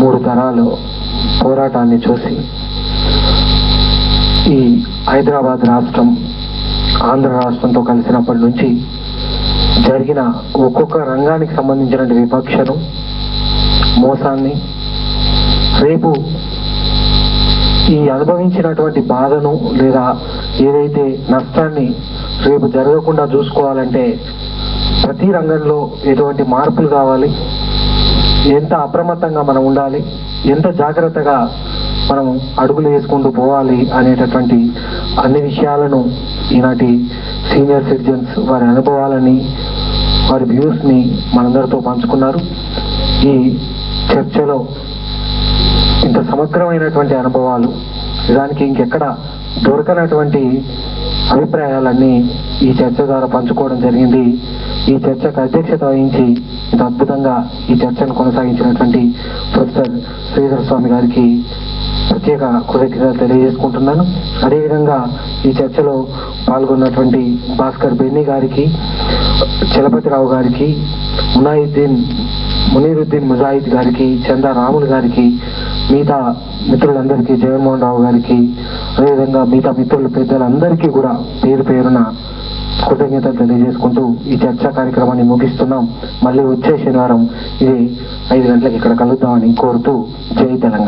3 తరాలు పోరాటాన్ని చూసి ఈ హైదరాబాద్ రాష్ట్రం ఆంధ్ర రాష్ట్రంతో కలిసినప్పటి నుంచి జరిగిన ఒక్కొక్క రంగానికి సంబంధించిన వివక్షను, మోసాన్ని, రేపు ఈ అనుభవించినటువంటి బాధను లేదా ఏదైతే నష్టాన్ని రేపు జరగకుండా చూసుకోవాలంటే ప్రతి రంగంలో ఎటువంటి మార్పులు కావాలి, ఎంత అప్రమత్తంగా మనం ఉండాలి, ఎంత జాగ్రత్తగా మనం అడుగులు వేసుకుంటూ పోవాలి అనేటటువంటి అన్ని విషయాలను ఈనాటి సీనియర్ సిటిజన్స్ వారి అనుభవాలని, వారి వ్యూస్ని మనందరితో పంచుకున్నారు. ఈ చర్చలో ఇంత సమగ్రమైనటువంటి అనుభవాలు, దానికి ఇంకెక్కడ దొరకనటువంటి అభిప్రాయాలన్నీ ఈ చర్చ ద్వారా పంచుకోవడం జరిగింది. ఈ చర్చకు అధ్యక్షత వహించి ఇంత అద్భుతంగా ఈ చర్చను కొనసాగించినటువంటి ప్రొఫెసర్ శ్రీధర్ స్వామి గారికి ప్రత్యేక కృతజ్ఞతలు తెలియజేసుకుంటున్నాను. అదేవిధంగా ఈ చర్చలో పాల్గొన్నటువంటి భాస్కర్ బెన్నీ గారికి, చలపతిరావు గారికి, మునీరుద్దీన్ ముజాహిద్ గారికి, చందా రాములు గారికి, మిగతా మిత్రులందరికీ, జగన్మోహన్ రావు గారికి, అదేవిధంగా మిగతా మిత్రుల పెద్దలందరికీ కూడా పేరు పేరున కృతజ్ఞతలు తెలియజేసుకుంటూ ఈ చర్చా కార్యక్రమాన్ని ముగిస్తున్నాం. మళ్ళీ వచ్చే శనివారం ఇది 5 గంటలకు ఇక్కడ కలుద్దామని కోరుతూ జై తెలంగాణ.